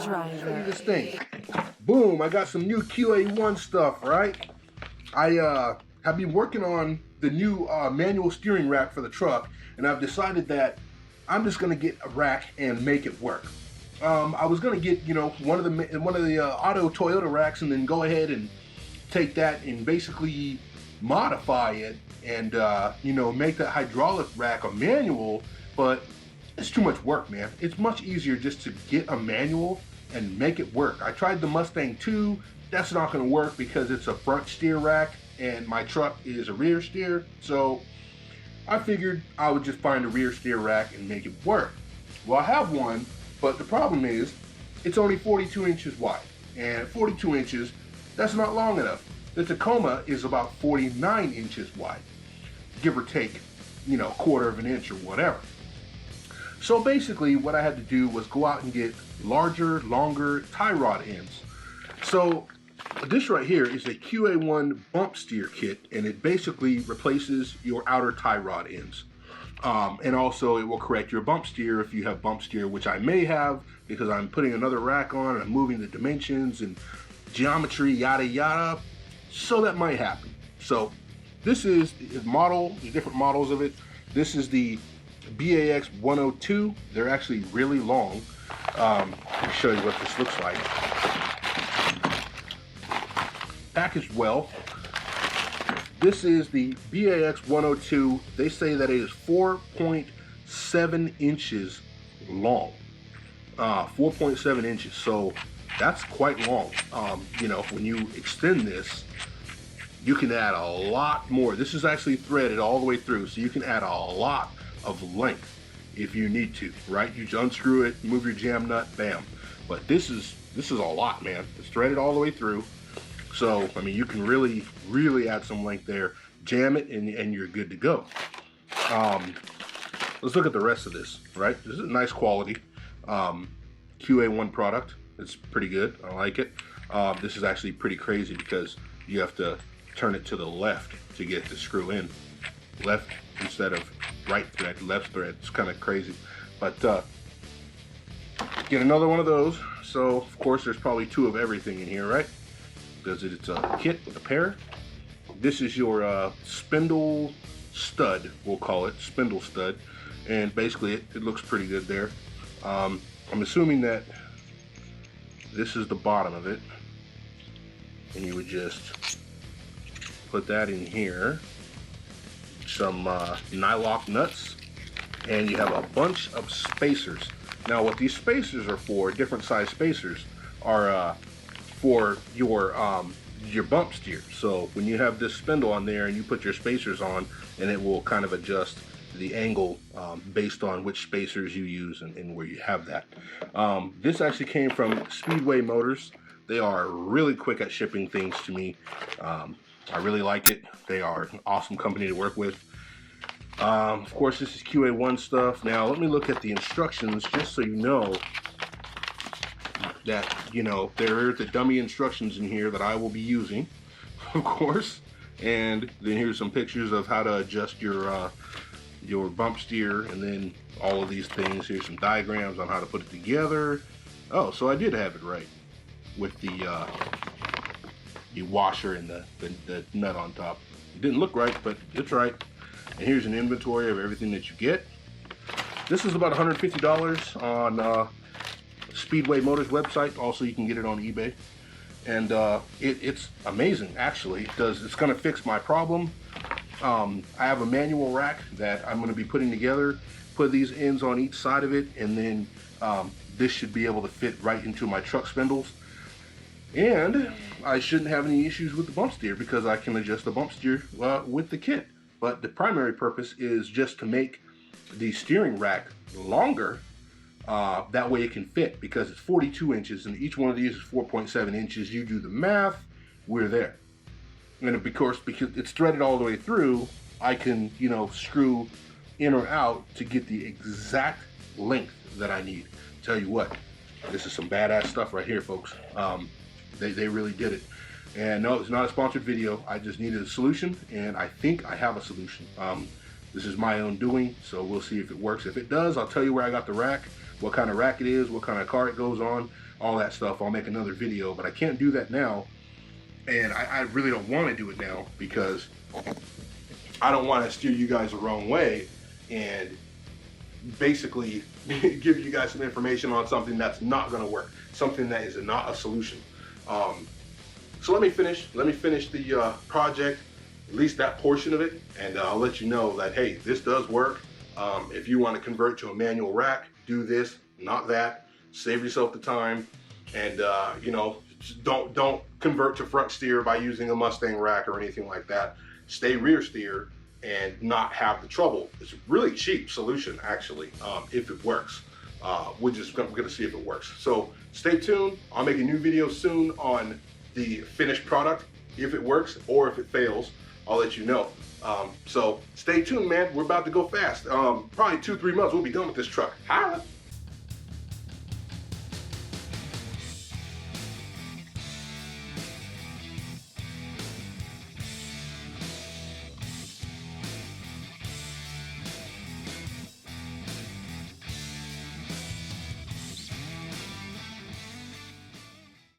MoeTheDriver. Look at this thing. Boom, I got some new QA1 stuff, right? I have been working on the new manual steering rack for the truck, and I've decided that I'm just gonna get a rack and make it work. I was gonna get, you know, one of the auto Toyota racks and then go ahead and take that and basically modify it and you know, make that hydraulic rack a manual, but it's too much work, man. It's much easier just to get a manual and make it work. I tried the Mustang 2. That's not gonna work because it's a front steer rack and my truck is a rear steer. So I figured I would just find a rear steer rack and make it work. Well, I have one, but the problem is it's only 42 inches wide. And 42 inches, that's not long enough. The Tacoma is about 49 inches wide, give or take, you know, 1/4 of an inch or whatever. So basically what I had to do was go out and get larger, longer tie rod ends. So this right here is a QA1 bump steer kit, and it basically replaces your outer tie rod ends. And also it will correct your bump steer if you have bump steer, which I may have because I'm putting another rack on and I'm moving the dimensions and geometry, yada yada. So that might happen. So this is the model, the different models of it. This is the BAX 102. They're actually really long. Let me show you what this looks like. Packaged well. This is the BAX 102. They say that it is 4.7 inches long. 4.7 inches. So that's quite long. You know, when you extend this, you can add a lot more. This is actually threaded all the way through, so you can add a lot of length if you need to, right? You just unscrew it, move your jam nut, bam. But this is a lot, man. It's threaded all the way through. So, I mean, you can really, really add some length there, jam it, and you're good to go. Let's look at the rest of this, right? This is a nice quality QA1 product. It's pretty good, I like it. This is actually pretty crazy because you have to turn it to the left to get it to screw in. Left instead of right thread, left thread. It's kind of crazy. But get another one of those. So, of course, there's probably 2 of everything in here, right? Because it's a kit with a pair. This is your spindle stud, we'll call it, spindle stud. And basically it looks pretty good there. I'm assuming that this is the bottom of it. And you would just put that in here. Some nylock nuts. And you have a bunch of spacers. Now what these spacers are for, different size spacers, are for your bump steer. So when you have this spindle on there and you put your spacers on, and it will kind of adjust the angle based on which spacers you use and where you have that. This actually came from Speedway Motors. They are really quick at shipping things to me. I really like it. They are an awesome company to work with. Of course, this is QA1 stuff. Now let me look at the instructions just so you know that, you know, there are the dummy instructions in here that I will be using, of course. And then here's some pictures of how to adjust your bump steer, and then all of these things. Here's some diagrams on how to put it together. Oh, so I did have it right with the washer and the nut on top. It didn't look right, but it's right. And here's an inventory of everything that you get. This is about $150 on Speedway Motors website. Also, you can get it on eBay. And it's amazing, actually. It's going to fix my problem. I have a manual rack that I'm going to be putting together. Put these ends on each side of it, and then this should be able to fit right into my truck spindles. And I shouldn't have any issues with the bump steer because I can adjust the bump steer with the kit. But the primary purpose is just to make the steering rack longer. That way it can fit, because it's 42 inches and each one of these is 4.7 inches. You do the math, we're there. And of course, because it's threaded all the way through, I can, you know, screw in or out to get the exact length that I need. Tell you what, this is some badass stuff right here, folks. They really did it. And no, it's not a sponsored video. I just needed a solution, and I think I have a solution. This is my own doing, so we'll see if it works. If it does, I'll tell you where I got the rack. what kind of rack it is, what kind of car it goes on, all that stuff. I'll make another video, but I can't do that now. And I really don't want to do it now because I don't want to steer you guys the wrong way and basically give you guys some information on something that's not going to work, something that is not a solution. So let me finish the project, at least that portion of it, and I'll let you know that, hey, this does work. If you want to convert to a manual rack, do this, not that. Save yourself the time, and you know, don't convert to front steer by using a Mustang rack or anything like that. Stay rear steer and not have the trouble. It's a really cheap solution, actually, if it works. We're gonna see if it works. So stay tuned. I'll make a new video soon on the finished product, if it works or if it fails. I'll let you know. So stay tuned, man. We're about to go fast. Probably 2-3 months we'll be done with this truck. Holla!